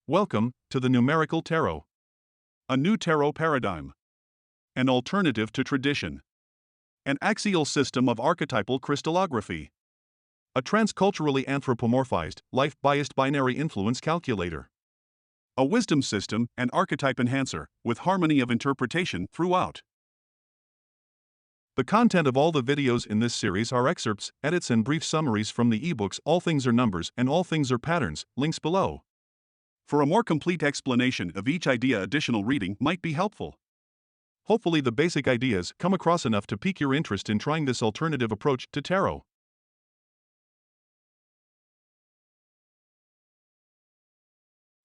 Welcome to the Numerical Tarot. A new tarot paradigm. An alternative to tradition. An axial system of archetypal crystallography. A transculturally anthropomorphized, life-biased binary influence calculator. A wisdom system and archetype enhancer, with harmony of interpretation throughout. The content of all the videos in this series are excerpts, edits and brief summaries from the eBooks All Things Are Numbers and All Things Are Patterns, links below. For a more complete explanation of each idea, additional reading might be helpful. Hopefully the basic ideas come across enough to pique your interest in trying this alternative approach to tarot.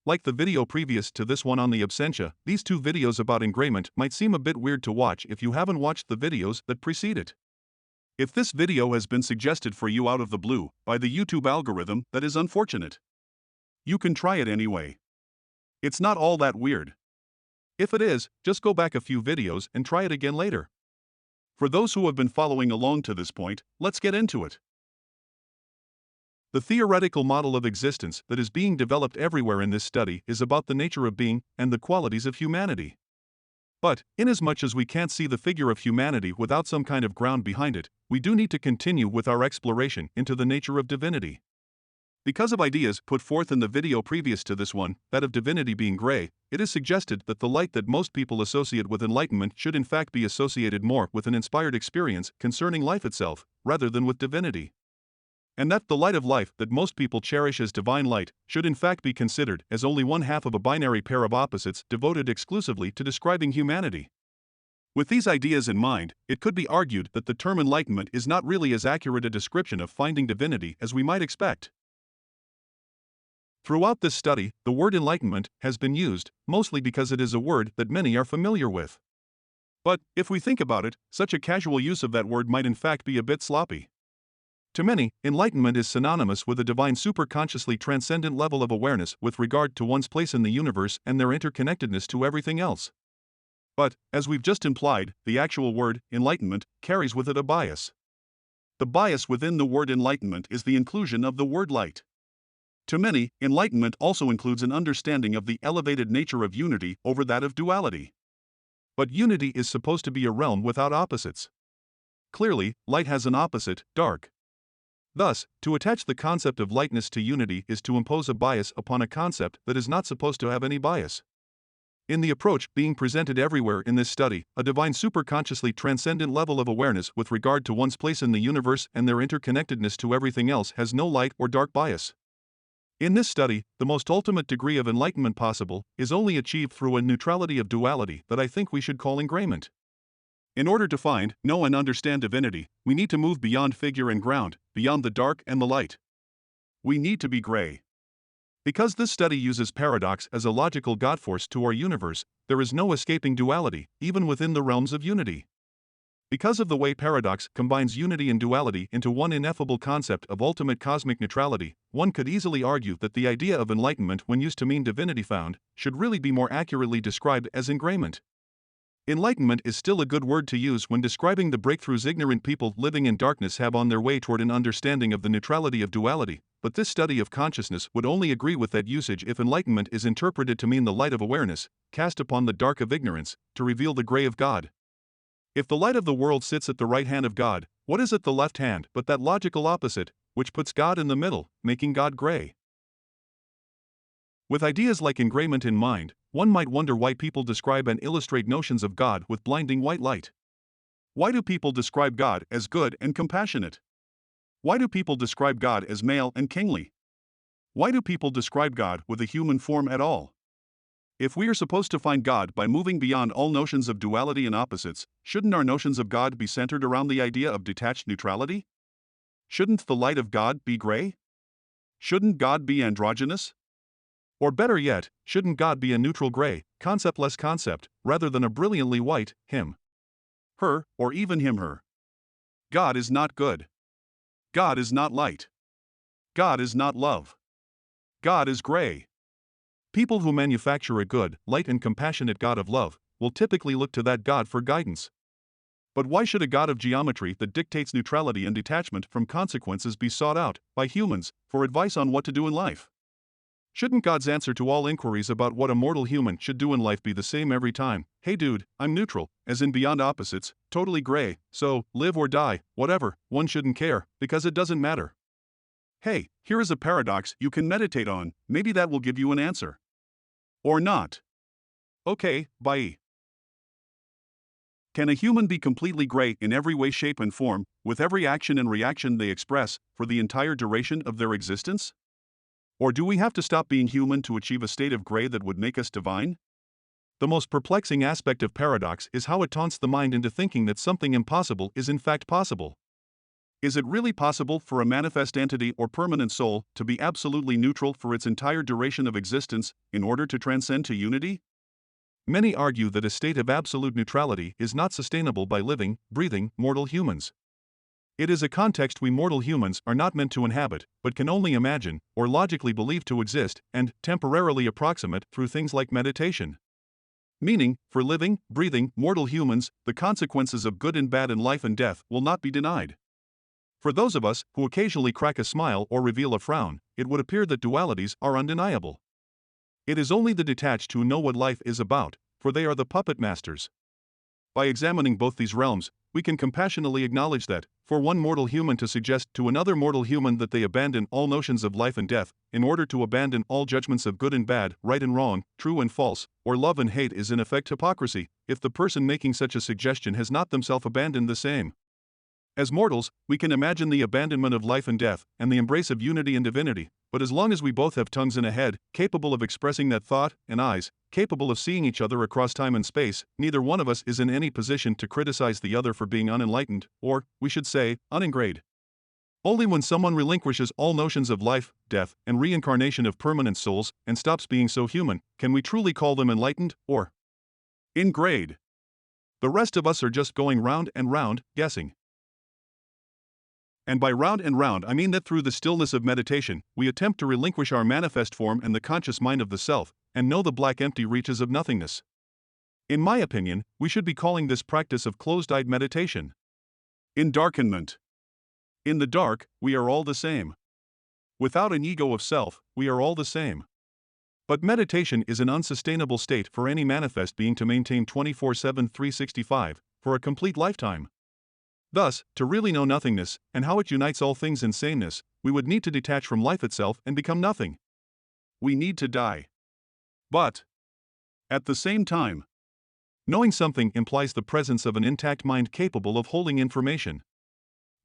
Like the video previous to this one on the absentia, these two videos about engrayment might seem a bit weird to watch if you haven't watched the videos that precede it. If this video has been suggested for you out of the blue by the YouTube algorithm, that is unfortunate. You can try it anyway. It's not all that weird. If it is, just go back a few videos and try it again later. For those who have been following along to this point, let's get into it. The theoretical model of existence that is being developed everywhere in this study is about the nature of being and the qualities of humanity. But, inasmuch as we can't see the figure of humanity without some kind of ground behind it, we do need to continue with our exploration into the nature of divinity. Because of ideas put forth in the video previous to this one, that of divinity being gray, it is suggested that the light that most people associate with enlightenment should in fact be associated more with an inspired experience concerning life itself, rather than with divinity. And that the light of life that most people cherish as divine light should in fact be considered as only one half of a binary pair of opposites devoted exclusively to describing humanity. With these ideas in mind, it could be argued that the term enlightenment is not really as accurate a description of finding divinity as we might expect. Throughout this study, the word enlightenment has been used, mostly because it is a word that many are familiar with. But, if we think about it, such a casual use of that word might in fact be a bit sloppy. To many, enlightenment is synonymous with a divine superconsciously transcendent level of awareness with regard to one's place in the universe and their interconnectedness to everything else. But, as we've just implied, the actual word, enlightenment, carries with it a bias. The bias within the word enlightenment is the inclusion of the word light. To many, enlightenment also includes an understanding of the elevated nature of unity over that of duality. But unity is supposed to be a realm without opposites. Clearly, light has an opposite, dark. Thus, to attach the concept of lightness to unity is to impose a bias upon a concept that is not supposed to have any bias. In the approach being presented everywhere in this study, a divine superconsciously transcendent level of awareness with regard to one's place in the universe and their interconnectedness to everything else has no light or dark bias. In this study, the most ultimate degree of enlightenment possible is only achieved through a neutrality of duality that I think we should call engrayment. In order to find, know and understand divinity, we need to move beyond figure and ground, beyond the dark and the light. We need to be gray. Because this study uses paradox as a logical God-force to our universe, there is no escaping duality, even within the realms of unity. Because of the way paradox combines unity and duality into one ineffable concept of ultimate cosmic neutrality, one could easily argue that the idea of enlightenment when used to mean divinity found should really be more accurately described as engrayment. Enlightenment is still a good word to use when describing the breakthroughs ignorant people living in darkness have on their way toward an understanding of the neutrality of duality, but this study of consciousness would only agree with that usage if enlightenment is interpreted to mean the light of awareness, cast upon the dark of ignorance, to reveal the gray of God. If the light of the world sits at the right hand of God, what is at the left hand but that logical opposite, which puts God in the middle, making God gray? With ideas like engrayment in mind, one might wonder why people describe and illustrate notions of God with blinding white light. Why do people describe God as good and compassionate? Why do people describe God as male and kingly? Why do people describe God with a human form at all? If we are supposed to find God by moving beyond all notions of duality and opposites, shouldn't our notions of God be centered around the idea of detached neutrality? Shouldn't the light of God be gray? Shouldn't God be androgynous? Or better yet, shouldn't God be a neutral gray, conceptless concept, rather than a brilliantly white, him, her, or even him/her? God is not good. God is not light. God is not love. God is gray. People who manufacture a good, light and compassionate God of love will typically look to that God for guidance. But why should a God of geometry that dictates neutrality and detachment from consequences be sought out by humans for advice on what to do in life? Shouldn't God's answer to all inquiries about what a mortal human should do in life be the same every time? Hey dude, I'm neutral, as in beyond opposites, totally gray, so, live or die, whatever, one shouldn't care, because it doesn't matter. Hey, here is a paradox you can meditate on, maybe that will give you an answer. Or not. Okay, bye. Can a human be completely gray in every way, shape, and form, with every action and reaction they express, for the entire duration of their existence? Or do we have to stop being human to achieve a state of gray that would make us divine? The most perplexing aspect of paradox is how it taunts the mind into thinking that something impossible is in fact possible. Is it really possible for a manifest entity or permanent soul to be absolutely neutral for its entire duration of existence in order to transcend to unity? Many argue that a state of absolute neutrality is not sustainable by living, breathing, mortal humans. It is a context we mortal humans are not meant to inhabit, but can only imagine, or logically believe to exist, and temporarily approximate through things like meditation. Meaning, for living, breathing, mortal humans, the consequences of good and bad in life and death will not be denied. For those of us who occasionally crack a smile or reveal a frown, it would appear that dualities are undeniable. It is only the detached who know what life is about, for they are the puppet masters. By examining both these realms, we can compassionately acknowledge that, for one mortal human to suggest to another mortal human that they abandon all notions of life and death, in order to abandon all judgments of good and bad, right and wrong, true and false, or love and hate is in effect hypocrisy, if the person making such a suggestion has not themselves abandoned the same. As mortals, we can imagine the abandonment of life and death, and the embrace of unity and divinity, but as long as we both have tongues and a head, capable of expressing that thought, and eyes, capable of seeing each other across time and space, neither one of us is in any position to criticize the other for being unenlightened, or, we should say, unengrayed. Only when someone relinquishes all notions of life, death, and reincarnation of permanent souls, and stops being so human, can we truly call them enlightened, or engrayed. The rest of us are just going round and round, guessing. And by round and round I mean that through the stillness of meditation, we attempt to relinquish our manifest form and the conscious mind of the self, and know the black empty reaches of nothingness. In my opinion, we should be calling this practice of closed-eyed meditation endarkenment. In the dark, we are all the same. Without an ego of self, we are all the same. But meditation is an unsustainable state for any manifest being to maintain 24/7 365, for a complete lifetime. Thus, to really know nothingness, and how it unites all things in sameness, we would need to detach from life itself and become nothing. We need to die. But, at the same time, knowing something implies the presence of an intact mind capable of holding information.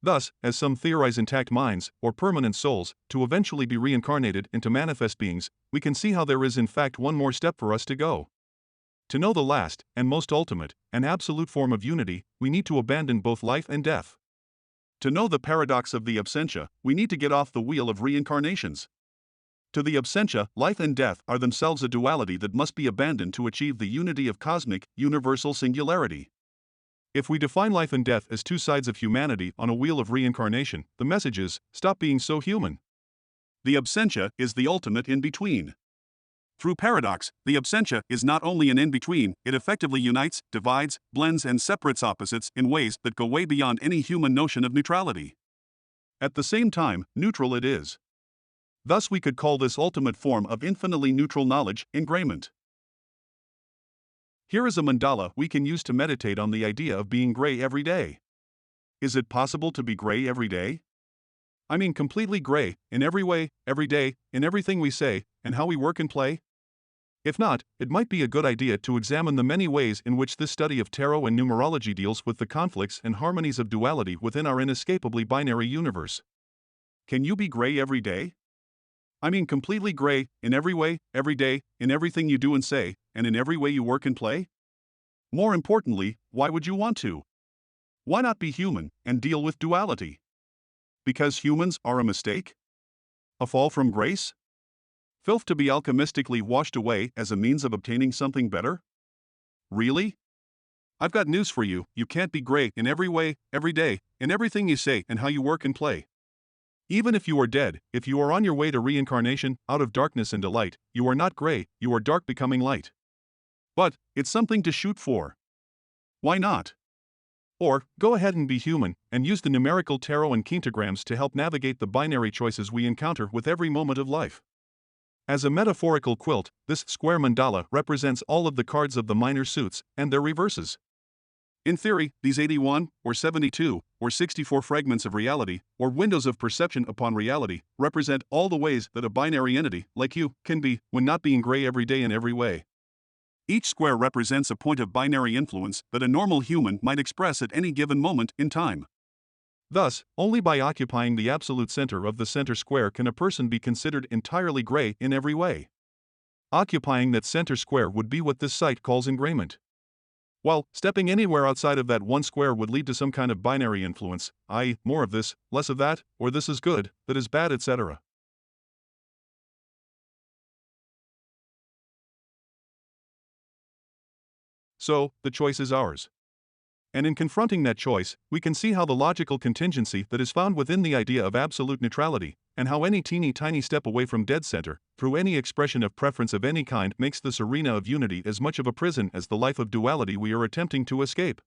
Thus, as some theorize intact minds, or permanent souls, to eventually be reincarnated into manifest beings, we can see how there is in fact one more step for us to go. To know the last, and most ultimate, and absolute form of unity, we need to abandon both life and death. To know the paradox of the absentia, we need to get off the wheel of reincarnations. To the absentia, life and death are themselves a duality that must be abandoned to achieve the unity of cosmic, universal singularity. If we define life and death as two sides of humanity on a wheel of reincarnation, the message is, stop being so human. The absentia is the ultimate in-between. Through paradox, the absentia is not only an in-between, it effectively unites, divides, blends and separates opposites in ways that go way beyond any human notion of neutrality. At the same time, neutral it is. Thus we could call this ultimate form of infinitely neutral knowledge, engrayment. Here is a mandala we can use to meditate on the idea of being gray every day. Is it possible to be gray every day? I mean completely gray, in every way, every day, in everything we say, and how we work and play? If not, it might be a good idea to examine the many ways in which this study of tarot and numerology deals with the conflicts and harmonies of duality within our inescapably binary universe. Can you be gray every day? I mean completely gray, in every way, every day, in everything you do and say, and in every way you work and play? More importantly, why would you want to? Why not be human and deal with duality? Because humans are a mistake? A fall from grace? Filth to be alchemistically washed away as a means of obtaining something better? Really? I've got news for you, you can't be gray in every way, every day, in everything you say and how you work and play. Even if you are dead, if you are on your way to reincarnation, out of darkness and delight, you are not gray, you are dark becoming light. But, it's something to shoot for. Why not? Or, go ahead and be human, and use the numerical tarot and kinetograms to help navigate the binary choices we encounter with every moment of life. As a metaphorical quilt, this square mandala represents all of the cards of the minor suits and their reverses. In theory, these 81, or 72, or 64 fragments of reality, or windows of perception upon reality, represent all the ways that a binary entity, like you, can be, when not being gray every day in every way. Each square represents a point of binary influence that a normal human might express at any given moment in time. Thus, only by occupying the absolute center of the center square can a person be considered entirely gray in every way. Occupying that center square would be what this site calls engrayment. While stepping anywhere outside of that one square would lead to some kind of binary influence, i.e., more of this, less of that, or this is good, that is bad, etc. So, the choice is ours. And in confronting that choice, we can see how the logical contingency that is found within the idea of absolute neutrality, and how any teeny tiny step away from dead center, through any expression of preference of any kind, makes this arena of unity as much of a prison as the life of duality we are attempting to escape.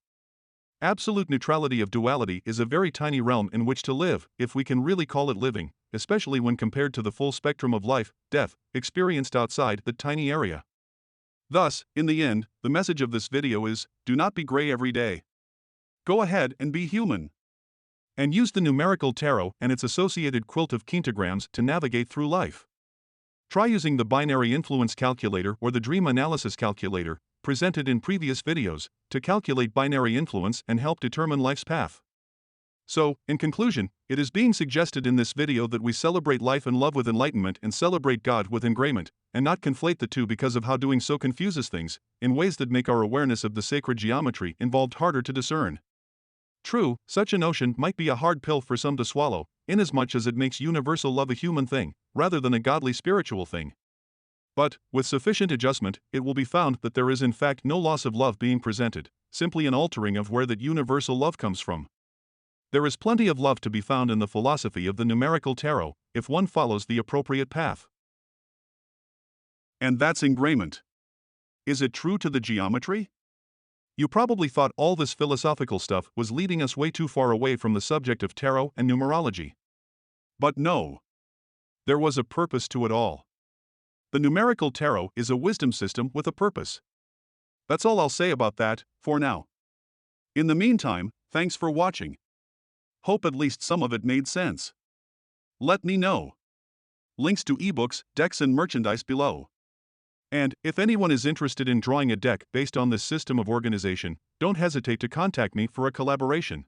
Absolute neutrality of duality is a very tiny realm in which to live, if we can really call it living, especially when compared to the full spectrum of life, death, experienced outside that tiny area. Thus, in the end, the message of this video is, do not be gray every day. Go ahead and be human. And use the numerical tarot and its associated quilt of kintagrams to navigate through life. Try using the binary influence calculator or the dream analysis calculator, presented in previous videos, to calculate binary influence and help determine life's path. So, in conclusion, it is being suggested in this video that we celebrate life and love with enlightenment and celebrate God with engrayment, and not conflate the two because of how doing so confuses things, in ways that make our awareness of the sacred geometry involved harder to discern. True, such a notion might be a hard pill for some to swallow, inasmuch as it makes universal love a human thing, rather than a godly spiritual thing. But, with sufficient adjustment, it will be found that there is in fact no loss of love being presented, simply an altering of where that universal love comes from. There is plenty of love to be found in the philosophy of the numerical tarot, if one follows the appropriate path. And that's engrayment. Is it true to the geometry? You probably thought all this philosophical stuff was leading us way too far away from the subject of tarot and numerology. But no. There was a purpose to it all. The numerical tarot is a wisdom system with a purpose. That's all I'll say about that, for now. In the meantime, thanks for watching. Hope at least some of it made sense. Let me know. Links to eBooks, decks and merchandise below. And, if anyone is interested in drawing a deck based on this system of organization, don't hesitate to contact me for a collaboration.